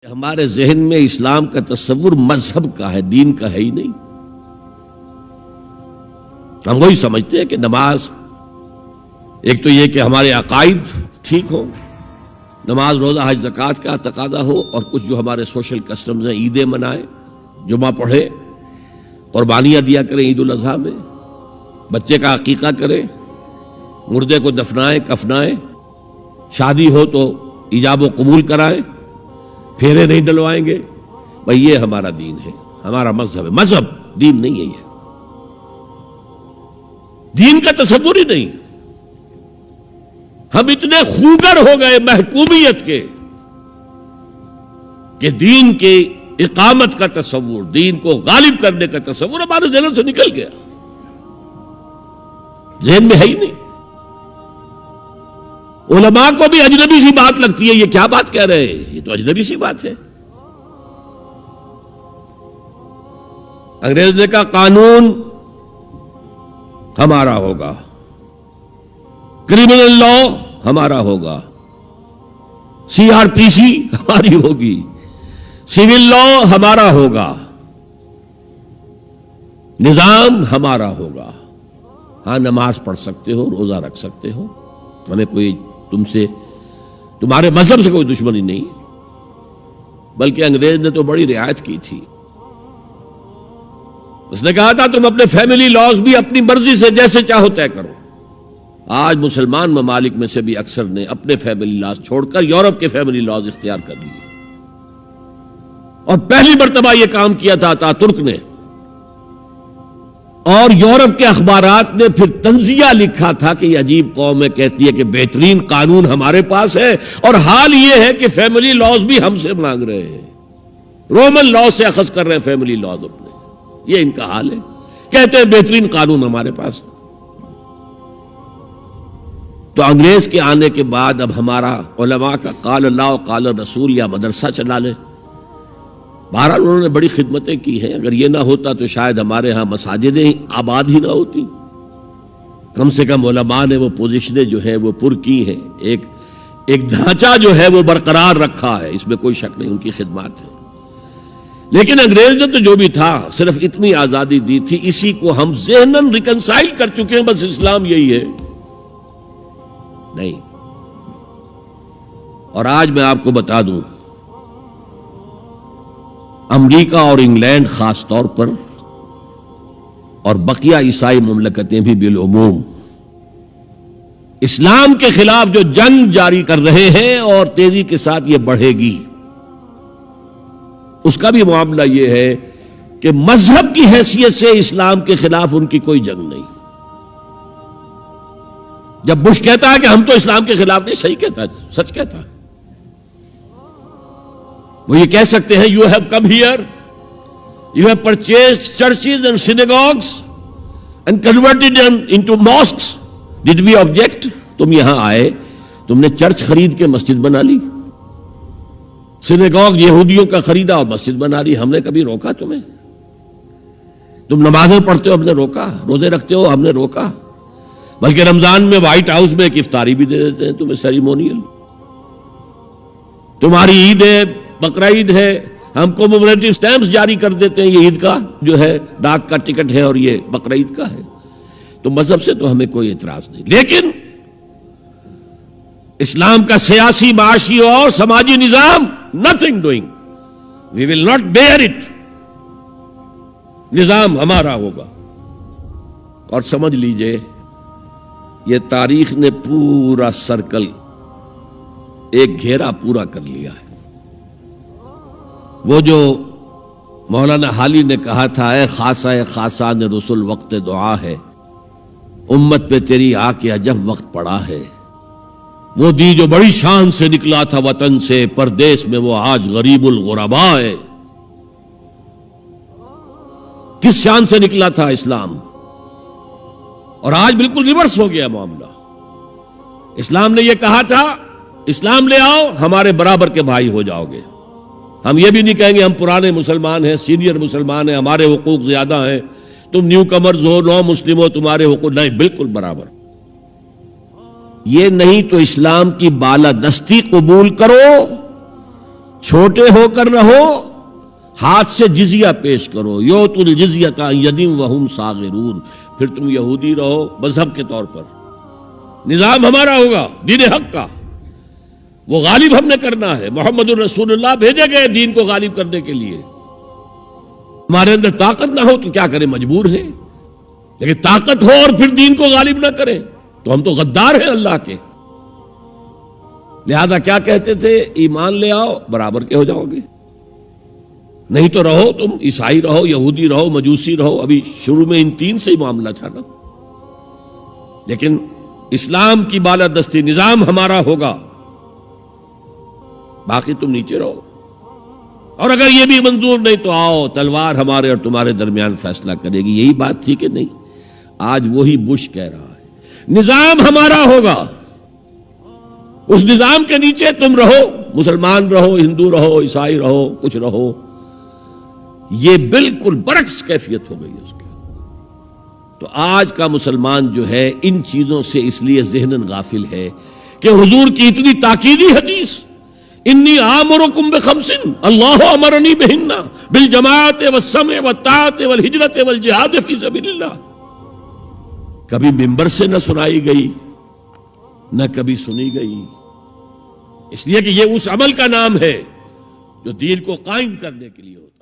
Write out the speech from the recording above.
ہمارے ذہن میں اسلام کا تصور مذہب کا ہے، دین کا ہے ہی نہیں۔ ہم وہی سمجھتے ہیں کہ نماز، ایک تو یہ کہ ہمارے عقائد ٹھیک ہو، نماز روزہ حج زکوٰۃ کا تقاضا ہو، اور کچھ جو ہمارے سوشل کسٹمز ہیں، عیدیں منائیں، جمعہ پڑھے، قربانیاں دیا کریں عید الاضحیٰ میں، بچے کا عقیقہ کریں، مردے کو دفنائیں کفنائیں، شادی ہو تو ایجاب و قبول کرائیں، پھیرے نہیں ڈلوائیں گے۔ بھئی یہ ہمارا دین ہے، ہمارا مذہب ہے۔ مذہب دین نہیں ہے، یہ دین کا تصور ہی نہیں۔ ہم اتنے خوگر ہو گئے محکومیت کے کہ دین کے اقامت کا تصور، دین کو غالب کرنے کا تصور ہمارے ذہن سے نکل گیا، ذہن میں ہے ہی نہیں۔ علماء کو بھی اجنبی سی بات لگتی ہے، یہ کیا بات کہہ رہے ہیں، یہ تو اجنبی سی بات ہے۔ انگریز نے کہا قانون ہمارا ہوگا، کرمنل لا ہمارا ہوگا، CRPC ہماری ہوگی، سول لا ہمارا ہوگا، نظام ہمارا ہوگا۔ ہاں نماز پڑھ سکتے ہو، روزہ رکھ سکتے ہو، ہمیں کوئی تم سے، تمہارے مذہب سے کوئی دشمنی نہیں، بلکہ انگریز نے تو بڑی رعایت کی تھی۔ اس نے کہا تھا تم اپنے فیملی لاز بھی اپنی مرضی سے جیسے چاہو طے کرو۔ آج مسلمان ممالک میں سے بھی اکثر نے اپنے فیملی لاز چھوڑ کر یورپ کے فیملی لاز اختیار کر لیے، اور پہلی مرتبہ یہ کام کیا تھا اتا ترک نے، اور یورپ کے اخبارات نے پھر تنزیہ لکھا تھا کہ یہ عجیب قوم ہے، کہتی ہے کہ بہترین قانون ہمارے پاس ہے، اور حال یہ ہے کہ فیملی لاز بھی ہم سے مانگ رہے ہیں، رومن لاز سے اخذ کر رہے ہیں فیملی لاز اپنے۔ یہ ان کا حال ہے، کہتے ہیں بہترین قانون ہمارے پاس۔ تو انگریز کے آنے کے بعد اب ہمارا علماء کا قال اللہ و قال رسول یا مدرسہ چلا لیں۔ بہرحال انہوں نے بڑی خدمتیں کی ہیں، اگر یہ نہ ہوتا تو شاید ہمارے ہاں مساجدیں آباد ہی نہ ہوتی۔ کم سے کم علماء نے وہ پوزیشنیں جو ہیں وہ پر کی ہیں، ایک ڈھانچہ جو ہے وہ برقرار رکھا ہے، اس میں کوئی شک نہیں، ان کی خدمات ہے۔ لیکن انگریز نے تو جو بھی تھا صرف اتنی آزادی دی تھی، اسی کو ہم ذہناً ریکنسائل کر چکے ہیں، بس اسلام یہی ہے نہیں۔ اور آج میں آپ کو بتا دوں، امریکہ اور انگلینڈ خاص طور پر، اور بقیہ عیسائی مملکتیں بھی بالعموم، اسلام کے خلاف جو جنگ جاری کر رہے ہیں، اور تیزی کے ساتھ یہ بڑھے گی، اس کا بھی معاملہ یہ ہے کہ مذہب کی حیثیت سے اسلام کے خلاف ان کی کوئی جنگ نہیں۔ جب بش کہتا ہے کہ ہم تو اسلام کے خلاف نہیں، صحیح کہتا ہے، سچ کہتا ہے۔ وہ یہ کہہ سکتے ہیں you have come here, you have purchased churches and synagogues and converted them into mosques. Did we object? تم یہاں آئے، تم نے چرچ خرید کے مسجد بنا لی، سینیگوگ یہودیوں کا خریدا اور مسجد بنا لی، ہم نے کبھی روکا تمہیں؟ تم نمازیں پڑھتے ہو، ہم نے روکا؟ روزے رکھتے ہو، ہم نے روکا؟ بلکہ رمضان میں وائٹ ہاؤس میں ایک افطاری بھی دے دیتے ہیں تمہیں، سیریمونیل۔ تمہاری عید ہے، بقرہ عید ہے، ہم کو کمیموریٹو سٹیمپس جاری کر دیتے ہیں، یہ عید کا جو ہے ڈاک کا ٹکٹ ہے، اور یہ بقرہ عید کا ہے۔ تو مذہب سے تو ہمیں کوئی اعتراض نہیں، لیکن اسلام کا سیاسی، معاشی اور سماجی نظام nothing doing, we will not bear it، نظام ہمارا ہوگا۔ اور سمجھ لیجئے یہ تاریخ نے پورا سرکل، ایک گھیرا پورا کر لیا ہے۔ وہ جو مولانا حالی نے کہا تھا، اے خاصہ خاصان رسول وقت دعا ہے، امت پہ تیری آ کے عجب وقت پڑا ہے، وہ دی جو بڑی شان سے نکلا تھا وطن سے، پردیس میں وہ آج غریب الغربا ہے۔ کس شان سے نکلا تھا اسلام، اور آج بالکل ریورس ہو گیا معاملہ۔ اسلام نے یہ کہا تھا اسلام لے آؤ، ہمارے برابر کے بھائی ہو جاؤ گے۔ ہم یہ بھی نہیں کہیں گے ہم پرانے مسلمان ہیں، سینئر مسلمان ہیں، ہمارے حقوق زیادہ ہیں، تم نیو کمرز ہو، نو مسلم ہو، تمہارے حقوق نہیں، بالکل برابر۔ یہ نہیں تو اسلام کی بالادستی قبول کرو، چھوٹے ہو کر رہو، ہاتھ سے جزیہ پیش کرو، یوت الجزیۃ عن ید وہم صاغرون، پھر تم یہودی رہو مذہب کے طور پر، نظام ہمارا ہوگا دین حق کا، وہ غالب ہم نے کرنا ہے، محمد الرسول اللہ بھیجے گئے دین کو غالب کرنے کے لیے، ہمارے اندر طاقت نہ ہو تو کیا کریں، مجبور ہیں، لیکن طاقت ہو اور پھر دین کو غالب نہ کریں تو ہم تو غدار ہیں اللہ کے۔ لہذا کیا کہتے تھے، ایمان لے آؤ برابر کے ہو جاؤ گے، نہیں تو رہو تم عیسائی رہو، یہودی رہو، مجوسی رہو۔ ابھی شروع میں ان تین سے ہی معاملہ تھا نا، لیکن اسلام کی بالادستی، نظام ہمارا ہوگا، باقی تم نیچے رہو، اور اگر یہ بھی منظور نہیں تو آؤ تلوار ہمارے اور تمہارے درمیان فیصلہ کرے گی۔ یہی بات تھی کہ نہیں؟ آج وہی بش کہہ رہا ہے نظام ہمارا ہوگا، اس نظام کے نیچے تم رہو، مسلمان رہو، ہندو رہو، عیسائی رہو، کچھ رہو۔ یہ بالکل برعکس کیفیت ہو گئی اس کی۔ تو آج کا مسلمان جو ہے ان چیزوں سے اس لیے ذہناً غافل ہے کہ حضور کی اتنی تاکیدی حدیث، انی آمرکم بخمس اللہ امرنی بہن بالجماعت والسمع والطاعت والہجرت والجہاد فی سبیل اللہ، کبھی ممبر سے نہ سنائی گئی نہ کبھی سنی گئی، اس لیے کہ یہ اس عمل کا نام ہے جو دین کو قائم کرنے کے لیے ہوتا ہے۔